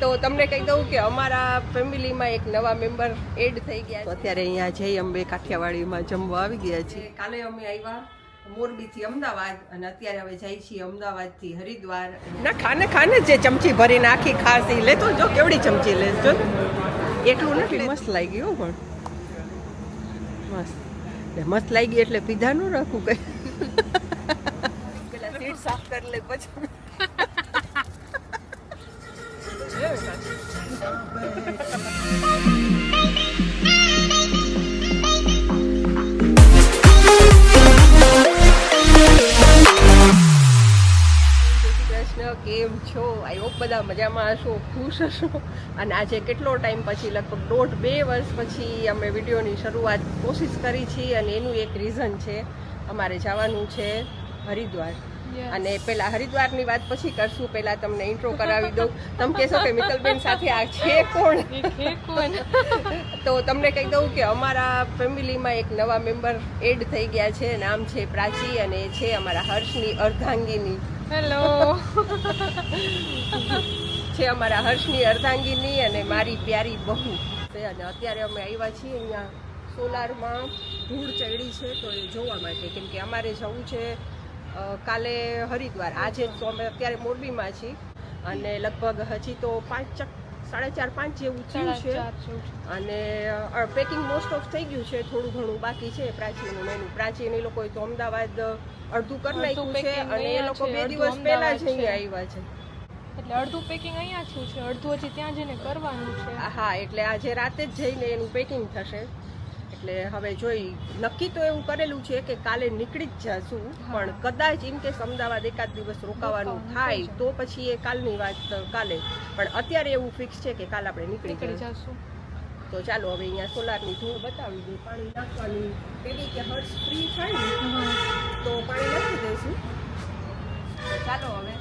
તો તમને કહી દઉં કે અમારા ફેમિલીમાં એક નવા મેમ્બર એડ થઈ ગયા છે. અત્યારે અહીંયા જઈ અંબે કાઠિયાવાડીમાં જમવા આવી ગયા છીએ. કાલે અમે આવ્યા મોરબીથી અમદાવાદ અને અત્યારે હવે જઈ છીએ અમદાવાદથી હરિદ્વાર. ના ખાને ખાને જે ચમચી ભરીને આખી ખાસી લેતો જો કેવડી ચમચી લેજો. એટલું નથી મસ્ત લાગી હો પણ મસ્ત લાગી એટલે પીધા ન રાખું કઈ. પેલા સીટ સાફ કરી લે પછી. કેમ છો? આઈ હોપ બધા મજામાં હશો, ખુશ હશો. અને આજે કેટલો ટાઈમ પછી, લગભગ 1.5-2 વર્ષ પછી અમે વિડીયોની શરૂઆત કોશિશ કરી છીએ અને એનું એક રીઝન છે, અમારે જવાનું છે હરિદ્વાર. અને પેલા હરિદ્વારની વાત પછી કરશું. પેલા તમને ઇન્ટ્રો કરાવી દઉં. તમે કહેશો કે મિત્તલબેન સાથે આ છે કોણ? તો તમને કહી દઉં કે અમારા ફેમિલીમાં એક નવા મેમ્બર એડ થઈ ગયા છે. નામ છે પ્રાચી અને એ છે અમારા હર્ષની અર્ધાંગીની. હેલો. છે અમારા હર્ષની અર્ધાંગીની અને મારી પ્યારી બહુ. અને અત્યારે અમે આવ્યા છીએ અહીંયા સોલારમાં ધૂળ ચડી છે તો એ જોવા માટે, કેમ કે અમારે જવું છે કાલે હરિદ્વાર. આજે તો અમે અત્યારે મોરબીમાં છીએ અને લગભગ હજી તો 4:30-5 જેવું થયું છે અને પેકિંગ મોસ્ટ ઓફ થઈ ગયું છે. થોડું ઘણું બાકી છે પ્રાચીનું એનું. પ્રાચીન એ લોકોએ તો અમદાવાદ અડધું કરી નાખ્યું છે અને એ લોકો 2 દિવસ પહેલા જ અહીંયા આવ્યા છે. એટલે અડધું પેકિંગ અહીંયા થયું છે, અડધું હજી ત્યાં જઈને કરવાનું છે. હા, એટલે આજે રાતે જ જઈને એનું પેકિંગ થશે. એટલે હવે જોઈ નક્કી તો એવું કરેલું છે કે કાલે નીકળી જ જશું, પણ કદાચ ઇન કેસ અમદાવાદ એકાદ દિવસ રોકાવાનું થાય તો પછી એ કાલની વાત કાલે. પણ અત્યારે એવું ફિક્સ છે કે કાલ આપણે નીકળી જશું. તો ચાલો હવે અહીંયા સોલારની ધૂળ બતાવી દઉં. પાણી નાખવાની પેલી કે હર્ષ ફ્રી થાય ને તો પાણી નાખી દઈશું. તો ચાલો હવે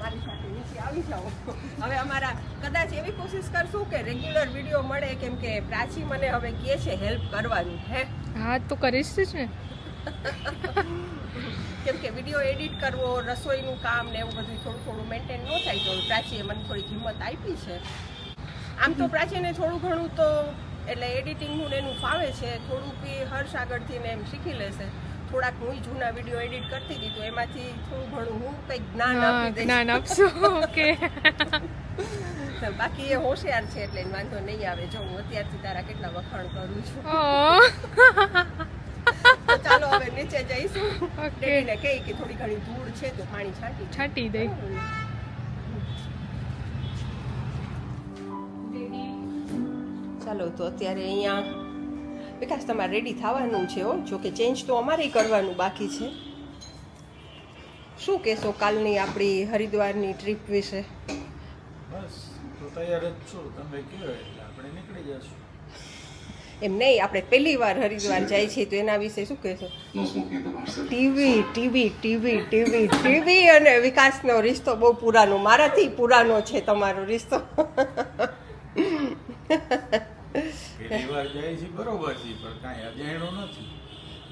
મારી સાથે નીચે આવી જાઓ. હવે અમારા કદાચ એવી કોશિશ કરશું કે રેગ્યુલર વિડીયો મળે, કેમ કે પ્રાચી મને હવે કહે છે હેલ્પ કરવાની. હે હા, તો કરીશ જ ને. કેમ કે વિડીયો એડિટ કરવો, રસોઈનું કામ ને એવું બધું થોડું થોડું મેન્ટેન ન થાય, તો પ્રાચીએ મને થોડીક હિંમત આપી છે. આમ તો પ્રાચીને થોડું ઘણું તો એટલે એડિટિંગનું એનું ફાવે છે, થોડુંક હર્ષ આગળથી ને એમ શીખી લેશે. થોડાક હું જૂના વિડીયો એડિટ કરતી હતી તો એમાંથી થોડું ઘણું હું કંઈક જ્ઞાન આપશું. ઓકે. બાકી એ હોશિયાર છે એટલે વાંધો નહીં આવે. જો હું અત્યારથી તારા કેટલા વખાણ કરું છું. ચાલો હવે નીચે જઈશું. ડેડીને કહી કે થોડી ઘણી ધૂળ છે તો પાણી છાંટી દઈ. ચાલો તો અત્યારે અહીંયા વિકાસ તમારે રેડી થવાનું છે હો. જો કે ચેન્જ તો અમારે કરવાનું બાકી છે. શું કહેશો કાલની આપણી હરિદ્વારની ટ્રીપ વિશે? બસ તો તૈયાર જ છું, તમે કહો એટલે આપણે નીકળી જશું. એમ નહીં, આપણે પહેલી વાર હરિદ્વાર જાય છીએ તો એના વિશે શું કહેશો? TV TV TV TV TV અને વિકાસનો રિશ્તો બહુ પુરાનો, મારાથી પુરાનો છે તમારો રિશ્તો. પહેલી વાર જાય છે બરોબર છે, પણ કાંઈ અજાણ્યું નથી.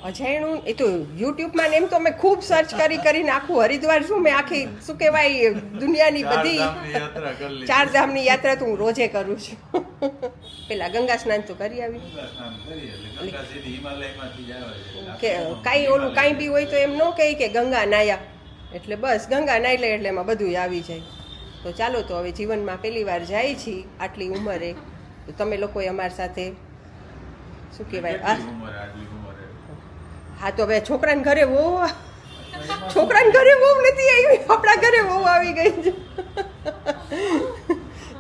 અજાણ્યું એ તો યુટ્યુબમાં એમ તો મેં ખૂબ સર્ચ કરીને આખું હરિદ્વાર શું મેં આખી શું કહેવાય દુનિયાની બધી 4 ધામની યાત્રા તો હું રોજે કરું છું. પેલા ગંગા સ્નાન તો કરી આવી કે કાંઈ ઓલું કાંઈ બી હોય તો એમ ન કહે કે ગંગા નાયા, એટલે બસ ગંગા નાઈ લે એટલે એમાં બધું આવી જાય. તો ચાલો તો હવે જીવનમાં પહેલી વાર જાય છીએ આટલી ઉંમરે, તો તમે લોકોએ અમારી સાથે શું કહેવાય હા તો હવે છોકરાને ઘરે વહુ નથી આવી, આપણા ઘરે વહુ આવી ગઈ છે.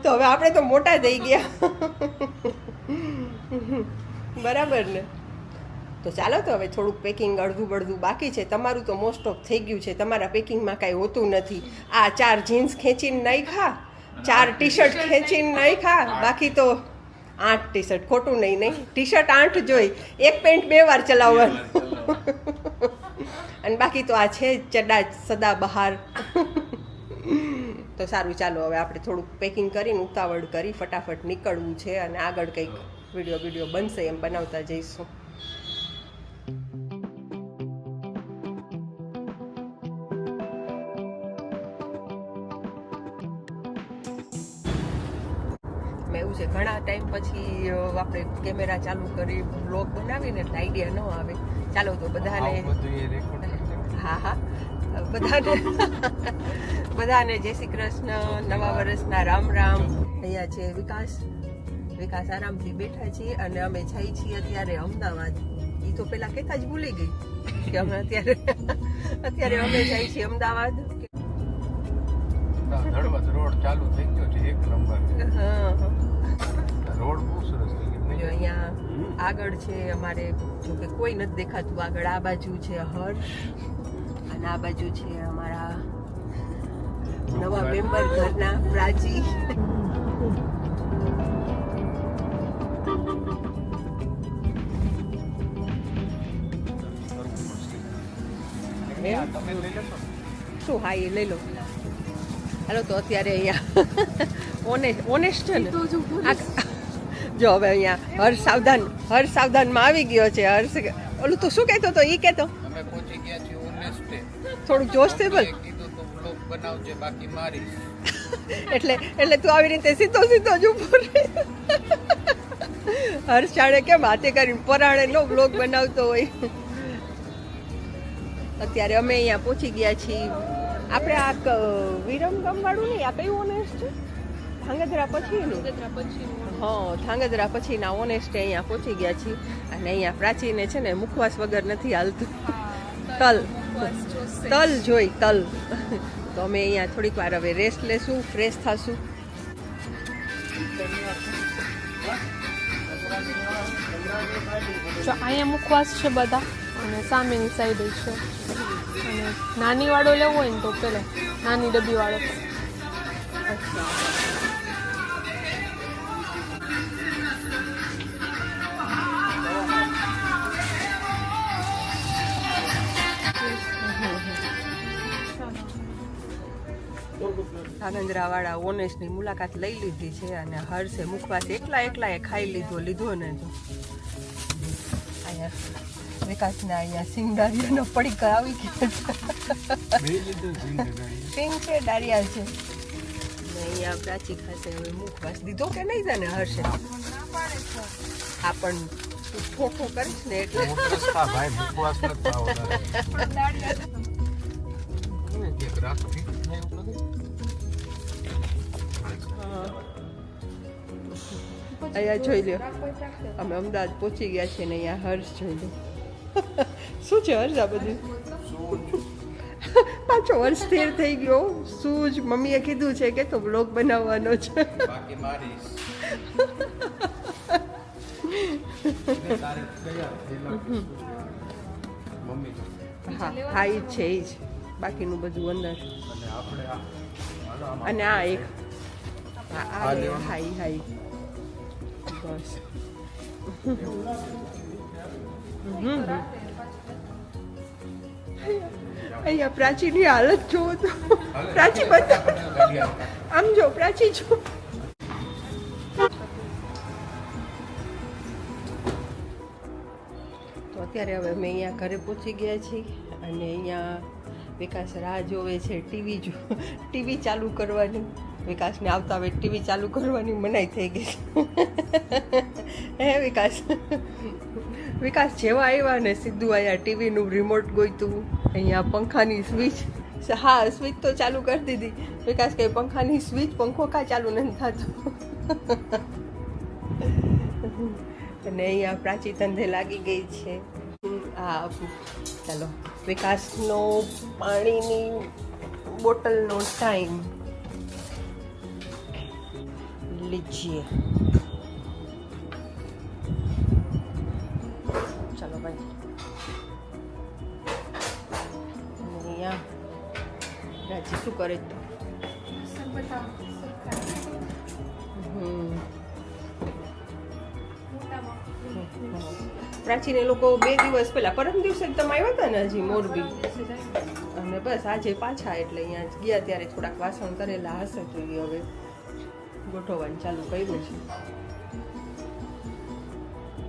તો હવે આપણે તો મોટા થઈ ગયા, બરાબર ને? તો ચાલો તો હવે થોડુંક પેકિંગ અડધું બળધું બાકી છે. તમારું તો મોસ્ટ ઓફ થઈ ગયું છે, તમારા પેકિંગમાં કાંઈ હોતું નથી. આ 4 જીન્સ ખેંચીને નાખ્યા, 4 ટી-શર્ટ ખેંચીને નાખ્યા, બાકી તો 8 ટી-શર્ટ. ખોટું નહીં ટી-શર્ટ 8 જોઈ, એક પેન્ટ 2 વાર ચલાવવાનું અને બાકી તો આ છે ચડા સદા બહાર. તો સારું, ચાલો હવે આપણે થોડુંક પેકિંગ કરીને ઉતાવળ કરી ફટાફટ નીકળવું છે અને આગળ કંઈક વિડીયો બનશે એમ બનાવતા જઈશું. એવું છે ઘણા ટાઈમ પછી આપણે કેમેરા ચાલુ કરી બ્લોગ બનાવીને એટલે આઈડિયા ન આવે. ચાલો તો બધાને હા બધાને જય શ્રી કૃષ્ણ, નવા વર્ષના રામ રામ. અહીંયા છે વિકાસ આરામથી બેઠા છીએ અને અમે જઈ છીએ અત્યારે અમદાવાદ. એ તો પેલા કહેતા જ ભૂલી ગઈ કે અમે અત્યારે અમે જઈ છીએ અમદાવાદ. રોડ ચાલુ થઈ ગયો છે, એક નંબર. હા રોડ બહુ સરસ થઈ ગયો. જો અહીંયા આગળ છે અમારે, જો કે કોઈ નથી દેખાતું આગળ. આ બાજુ છે હર્ષ અને આ બાજુ છે અમારા નવા મેમ્બર ઘરના પ્રાચી. શું હા એ લઈ લો. હાલો તો અત્યારે અહીંયા ઓનેસ્ટ છે ને. જો હવે અહીંયા હર્ષ સાવધાનમાં આવી ગયો છે. હર્ષ ઓલું તો શું કહેતો હતો? એ કહેતો અમે પહોંચી ગયા છીએ ઓનેસ્ટે. થોડુંક જોશથી બોલ. કીધું તો બ્લોગ બનાવજે, બાકી મારીશ. એટલે તું આવી રીતે સીધો જ ઊભો રહે. હર્ષ જાણે કેમ હાથે કરીને પરાણે નો બ્લોગ બનાવતો હોય. અત્યારે અમે અહીંયા પહોંચી ગયા છીએ. આપણે આ વિરમગામ વાળું નહીં, આ કયું ઓનેસ્ટ છે? ધાંગધ્રા પછીનું. હા, ધાંગધ્રા પછીના ઓનેસ્ટે અહીંયા પહોંચી ગયા છીએ. અને અહીંયા પ્રાચીને છે ને મુખવાસ વગર નથી હાલતું. તલ જોઈ તલ. તો અમે અહીંયા થોડીક વાર હવે રેસ્ટ લેશું, ફ્રેશ થશું. જો અહીંયા મુખવાસ છે બધા અને સામેની સાઈડ છે. અને નાની વાળો લેવો હોય ને તો પેલે નાની ડબ્બી વાળો. ધાંગધ્રાવાળા ઓનેસ્ટની મુલાકાત લઈ લીધી છે અને હર્ષે મુખવાસ એકલાએ ખાઈ લીધો ને તો અહીંયા વિકાસના અહીંયા સિંગદારિયાનો પડીકા આવી ગયા સિંગ છે, ડારિયા છે. અહીંયા પ્રાચી ખાસે હવે મુખવાસ દીધો કે નહીં તને હર્ષે? આ પણ ઠોઠો કરીશ ને એટલે ભાઈ મુખવાસ અહીંયા જોઈ લ્યો, અમે અમદાવાદ પહોંચી ગયા છીએ ને અહીંયા હર્ષ જોઈ લો. શું છે હર્ષ આ બધું? પાછો વર્ષ સ્થિર થઈ ગયો. શું જ મમ્મીએ કીધું છે કે તો બ્લોગ બનાવવાનો છે. બાકી મારીશ. હા એ જ છે, એ જ. બાકીનું બધું અંદર. અને આ એક હાઈ બસ. અહીંયા પ્રાચીની હાલત જોવો તો. પ્રાચી બતા આમ જો, પ્રાચી જો. તો અત્યારે હવે અમે અહીંયા ઘરે પહોંચી ગયા છીએ અને અહીંયા વિકાસ રાહ જોવે છે ટીવી ચાલુ કરવાની. વિકાસને આવતા હવે ટીવી ચાલુ કરવાની મનાઈ થઈ ગઈ. હે વિકાસ જેવા આવ્યા ને સીધું અહીંયા ટીવીનું રિમોટ ગોઈતું. અહીંયા પંખાની સ્વિચ, હા સ્વિચ તો ચાલુ કરી દીધી. વિકાસ કહે પંખાની સ્વિચ, પંખો કાં ચાલુ નથી થતો. અને અહીંયા પ્રાચી ધંધે લાગી ગઈ છે. હા ચાલો, વિકાસનો પાણીની બોટલનો ટાઈમ લીજીએ. ચાલો ભાઈ. અહીંયા રાજી શું કરે? પ્રાચીને લોકો 2 દિવસ પહેલા, પરમ દિવસે તમે આવ્યા હતા ને હજી મોરબી, અને બસ આજે પાછા. એટલે અહીંયા ગયા ત્યારે થોડાક વાસણ કરેલા હશે તો એ હવે ગોઠવવાનું ચાલુ કર્યું છે.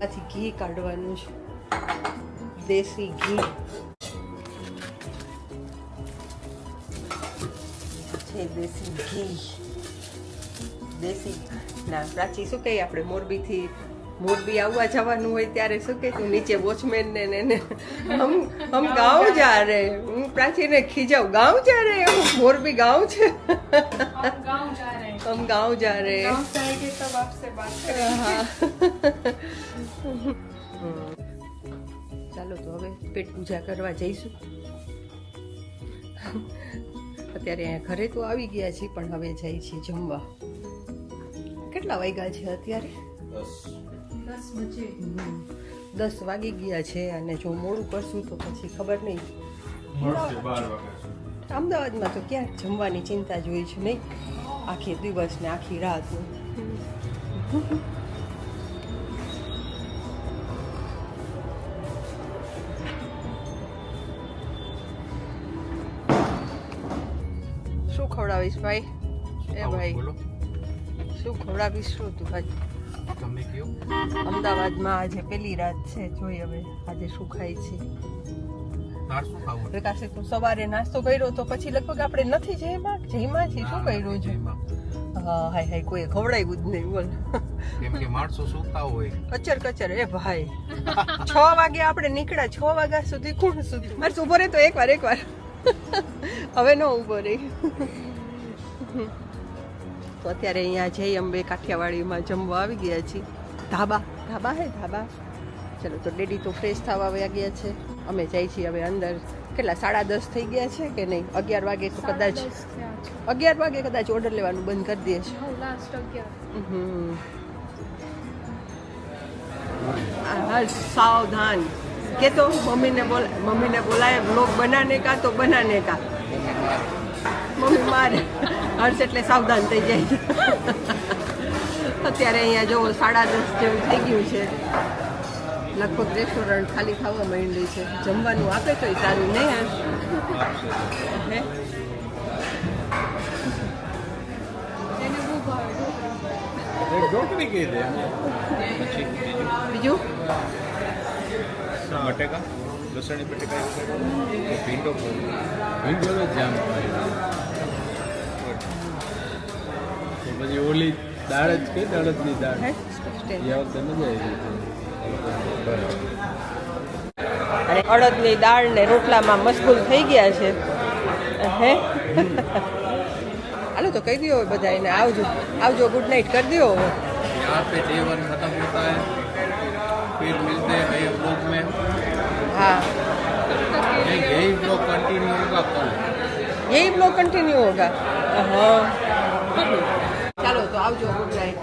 આથી ઘી કાઢવાનું છે, દેશી ઘી છે. દેશી ઘી દેશી ના પ્રાચી શું કહીએ આપણે મોરબીથી મોરબી આવવા જવાનું હોય ત્યારે શું કહે તું નીચે વોચમેન ને એને હમ ગાँव जा रहे હું પ્રાચીને ખીજાવ ગાँव जा रहे हम मोरबी गाँव છે गाँव जा रहे हैं हम गाँव जा रहे हैं गाँव जाएंगे तब आपसे बात करेंगे हाँ ચાલો તો હવે પેટ પૂજા કરવા જઈશું અત્યારે અહીંયા ઘરે તો આવી ગયા છીએ પણ હવે જઈએ છીએ જમવા કેટલા વાગ્યા છે અત્યારે 10 बजे 10 વાગી ગયા છે અને જો મોડું કરશું તો પછી ખબર નહીં અમદાવાદમાં તો ક્યાં જમવાની ચિંતા જ હોય છે નહીં આખી દિવસ ને આખી રાત શું ખવડાવીશ ભાઈ એ ભાઈ શું ખવડાવીશ શું તું ભાઈ તમે કયો અમદાવાદમાં આજે પહેલી રાત છે જોઈ હવે આજે શું ખાય છે તાર શું ખાવું પ્રકાશે તું સવારે નાસ્તો કર્યો તો પછી લગભગ આપણે નથી જઈમાં છીએ શું કર્યું છે હા હાય હાય કોઈ ખવડાવ્યું જ નહીં બોલ કેમ કે માણસો સૂતા હોય કચર કચર એ ભાઈ 6 વાગે આપણે નીકળ્યા 6 વાગ્યા સુધી કોણ સુધી મારે ઉભો રહે તો એકવાર હવે ન ઉભો રહી તો અત્યારે અહીંયા જઈ અંબે કાઠિયાવાડીમાં જમવા આવી ગયા છીએ ધાબા હે ચલો તો ડેડી તો ફ્રેશ થવા આવ્યા ગયા છે અમે જઈ છીએ હવે અંદર કેટલા 10:30 થઈ ગયા છે કે નહીં 11 વાગે તો કદાચ 11 વાગે કદાચ ઓર્ડર લેવાનું બંધ કરી દે છે लास्ट 11 हाँ सावधान के तो मम्मी ने बोला है व्लॉग बनाने का तो बनाने का મમ્મી મારે હર્ષ એટલે સાવધાન થઈ જાય અત્યારે અહીંયા જો 10:30 જેવું થઈ ગયું છે લગભગ રેસ્ટોરન્ટ ખાલી થવા માંડી છે જમવાનું આપે તો સારું નહીં હર્ષ હે એને બહુ ભાવે ઢોકળી કહી દે બીજું બટેકા લસણી બટેકા ભીંડો ભીંડો જામ તો પછી ઓલી દાળ જ કે દાળની દાળ હે એ વખતે મજા આવી અને અડદની દાળ ને રોટલામાં મશગુલ થઈ ગયા છે હે હાલો તો કહી દો બધા એને આવજો ગુડ નાઇટ કરી દો यहाँ पे डे 1 खत्म होता है फिर मिलते हैं नए ब्लॉग में हाँ यही ब्लॉग कंटिन्यू होगा कल यही ब्लॉग कंटिन्यू होगा हाँ ચાલો તો આવજો ગુડ નાઇટ